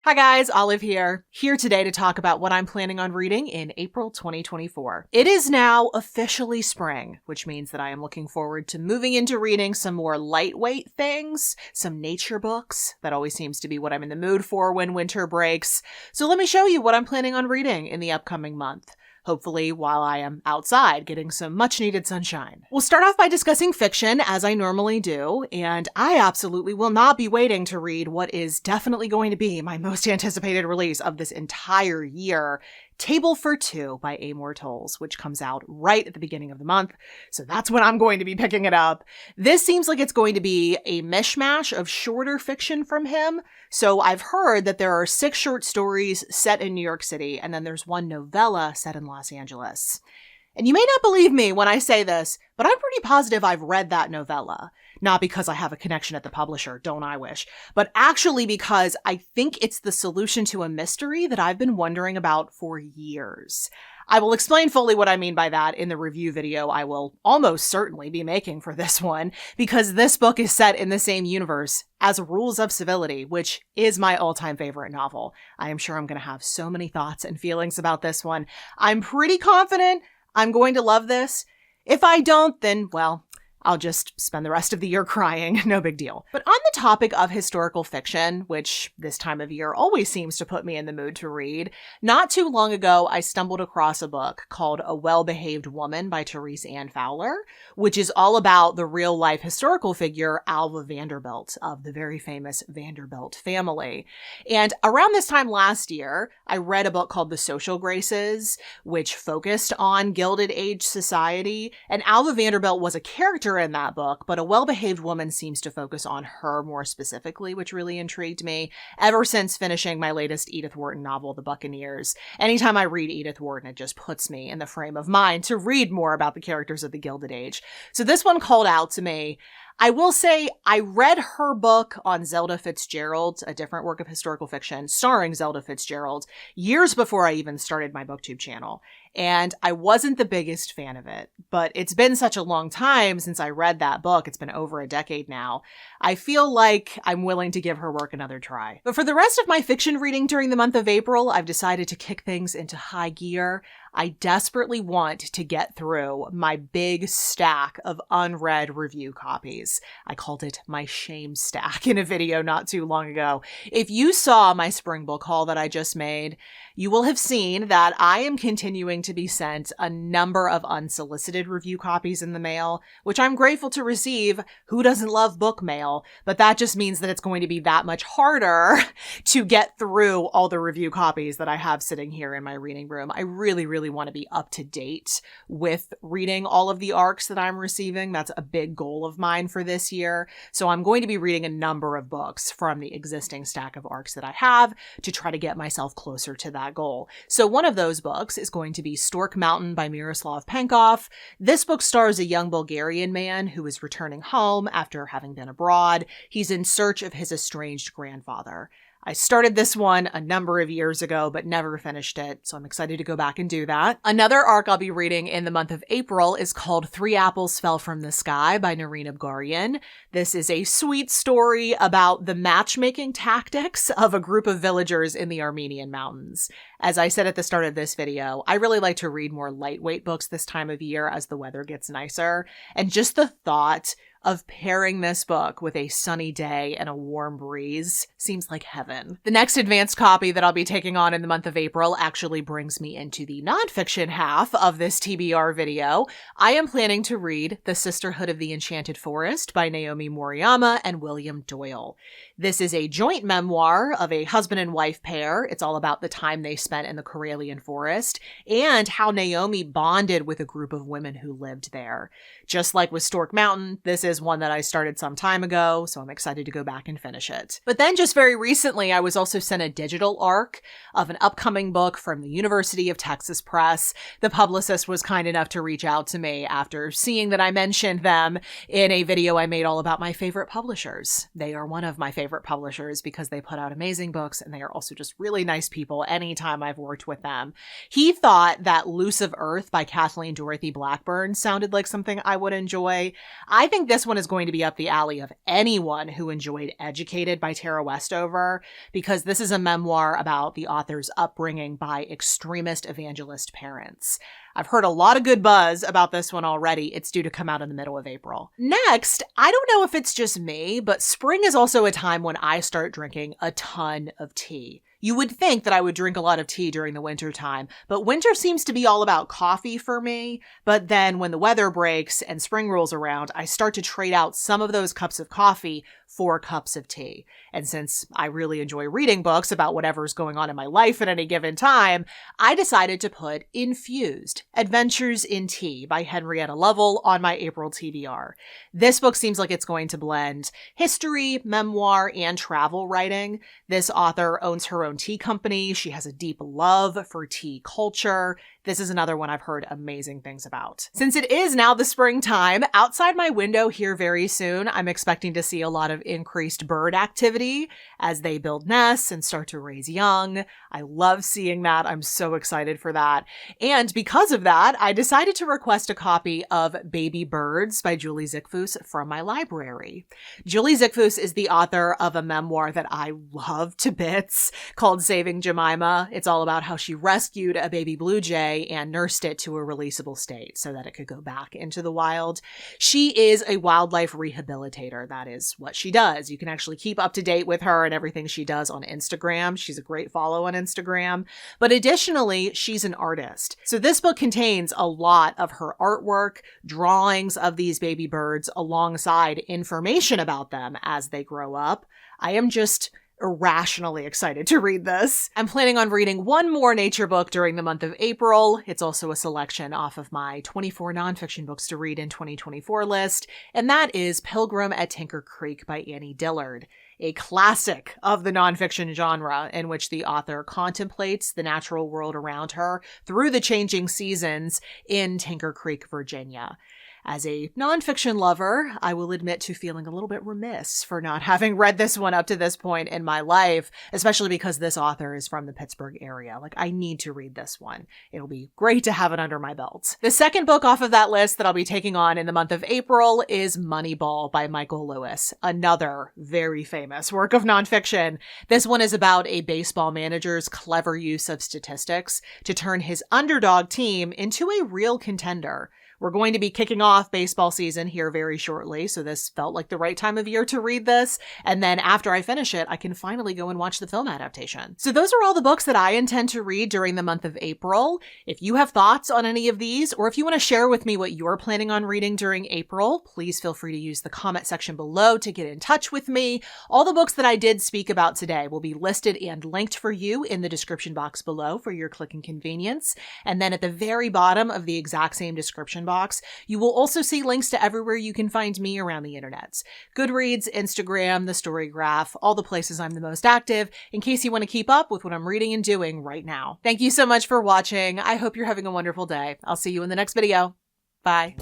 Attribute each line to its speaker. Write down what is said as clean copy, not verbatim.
Speaker 1: Hi guys, Olive here today to talk about what I'm planning on reading in April 2024. It is now officially spring, which means that I am looking forward to moving into reading some more lightweight things, some nature books. That always seems to be what I'm in the mood for when winter breaks. So let me show you what I'm planning on reading in the upcoming month. Hopefully while I am outside getting some much-needed sunshine. We'll start off by discussing fiction, as I normally do, and I absolutely will not be waiting to read what is definitely going to be my most anticipated release of this entire year, Table for Two by Amor Towles, which comes out right at the beginning of the month, so that's when I'm going to be picking it up. This seems like it's going to be a mishmash of shorter fiction from him, so I've heard that there are 6 short stories set in New York City, and then there's 1 novella set in Los Angeles. And you may not believe me when I say this, but I'm pretty positive I've read that novella. Not because I have a connection at the publisher, don't I wish, but actually because I think it's the solution to a mystery that I've been wondering about for years. I will explain fully what I mean by that in the review video I will almost certainly be making for this one, because this book is set in the same universe as Rules of Civility, which is my all-time favorite novel. I am sure I'm going to have so many thoughts and feelings about this one. I'm pretty confident I'm going to love this. If I don't, then, well, I'll just spend the rest of the year crying, no big deal. But on the topic of historical fiction, which this time of year always seems to put me in the mood to read, not too long ago I stumbled across a book called A Well-Behaved Woman by Therese Ann Fowler, which is all about the real-life historical figure Alva Vanderbilt of the very famous Vanderbilt family. And around this time last year, I read a book called The Social Graces, which focused on Gilded Age society, and Alva Vanderbilt was a character in that book, but A Well-Behaved Woman seems to focus on her more specifically, which really intrigued me ever since finishing my latest Edith Wharton novel, The Buccaneers. Anytime I read Edith Wharton, it just puts me in the frame of mind to read more about the characters of the Gilded Age. So this one called out to me. I will say I read her book on Zelda Fitzgerald, a different work of historical fiction starring Zelda Fitzgerald, years before I even started my BookTube channel. And I wasn't the biggest fan of it, but it's been such a long time since I read that book. It's been over a decade now. I feel like I'm willing to give her work another try. But for the rest of my fiction reading during the month of April, I've decided to kick things into high gear. I desperately want to get through my big stack of unread review copies. I called it my shame stack in a video not too long ago. If you saw my spring book haul that I just made, you will have seen that I am continuing to be sent a number of unsolicited review copies in the mail, which I'm grateful to receive. Who doesn't love book mail? But that just means that it's going to be that much harder to get through all the review copies that I have sitting here in my reading room. I really want to be up to date with reading all of the arcs that I'm receiving. That's a big goal of mine for this year. So I'm going to be reading a number of books from the existing stack of arcs that I have to try to get myself closer to that goal. So one of those books is going to be Stork Mountain by Miroslav Penkov. This book stars a young Bulgarian man who is returning home after having been abroad. He's in search of his estranged grandfather. I started this one a number of years ago, but never finished it, so I'm excited to go back and do that. Another arc I'll be reading in the month of April is called Three Apples Fell from the Sky by Narine Abgarian. This is a sweet story about the matchmaking tactics of a group of villagers in the Armenian mountains. As I said at the start of this video, I really like to read more lightweight books this time of year as the weather gets nicer, and just the thought of pairing this book with a sunny day and a warm breeze seems like heaven. The next advanced copy that I'll be taking on in the month of April actually brings me into the nonfiction half of this TBR video. I am planning to read The Sisterhood of the Enchanted Forest by Naomi Moriyama and William Doyle. This is a joint memoir of a husband and wife pair. It's all about the time they spent in the Karelian forest and how Naomi bonded with a group of women who lived there. Just like with Stork Mountain, this is one that I started some time ago, so I'm excited to go back and finish it. But then just very recently, I was also sent a digital arc of an upcoming book from the University of Texas Press. The publicist was kind enough to reach out to me after seeing that I mentioned them in a video I made all about my favorite publishers. They are one of my favorite publishers because they put out amazing books and they are also just really nice people anytime I've worked with them. He thought that Loose of Earth by Kathleen Dorothy Blackburn sounded like something I would enjoy. I think this this one is going to be up the alley of anyone who enjoyed Educated by Tara Westover, because this is a memoir about the author's upbringing by extremist evangelist parents. I've heard a lot of good buzz about this one already. It's due to come out in the middle of April. Next, I don't know if it's just me, but spring is also a time when I start drinking a ton of tea. You would think that I would drink a lot of tea during the winter time, but winter seems to be all about coffee for me. But then when the weather breaks and spring rolls around, I start to trade out some of those cups of coffee for cups of tea. And since I really enjoy reading books about whatever's going on in my life at any given time, I decided to put Infused: Adventures in Tea by Henrietta Lovell on my April TBR. This book seems like it's going to blend history, memoir, and travel writing. This author owns her own tea company. She has a deep love for tea culture. This is another one I've heard amazing things about. Since it is now the springtime, outside my window here very soon, I'm expecting to see a lot of increased bird activity as they build nests and start to raise young. I love seeing that. I'm so excited for that. And because of that, I decided to request a copy of Baby Birds by Julie Zickfuss from my library. Julie Zickfuss is the author of a memoir that I love to bits called Saving Jemima. It's all about how she rescued a baby blue jay and nursed it to a releasable state so that it could go back into the wild. She is a wildlife rehabilitator. That is what she does. You can actually keep up to date with her and everything she does on Instagram. She's a great follow on Instagram. But additionally, she's an artist. So this book contains a lot of her artwork, drawings of these baby birds alongside information about them as they grow up. I am just irrationally excited to read this. I'm planning on reading one more nature book during the month of April. It's also a selection off of my 24 nonfiction books to read in 2024 list, and that is Pilgrim at Tinker Creek by Annie Dillard, a classic of the nonfiction genre in which the author contemplates the natural world around her through the changing seasons in Tinker Creek, Virginia. As a nonfiction lover, I will admit to feeling a little bit remiss for not having read this one up to this point in my life, especially because this author is from the Pittsburgh area. Like, I need to read this one. It'll be great to have it under my belt. The second book off of that list that I'll be taking on in the month of April is Moneyball by Michael Lewis, another very famous work of nonfiction. This one is about a baseball manager's clever use of statistics to turn his underdog team into a real contender. We're going to be kicking off baseball season here very shortly, so this felt like the right time of year to read this. And then after I finish it, I can finally go and watch the film adaptation. So those are all the books that I intend to read during the month of April. If you have thoughts on any of these, or if you want to share with me what you're planning on reading during April, please feel free to use the comment section below to get in touch with me. All the books that I did speak about today will be listed and linked for you in the description box below for your clicking convenience. And then at the very bottom of the exact same description box, you will also see links to everywhere you can find me around the internet. Goodreads, Instagram, the Story Graph, all the places I'm the most active, in case you want to keep up with what I'm reading and doing right now. Thank you so much for watching. I hope you're having a wonderful day. I'll see you in the next video. Bye.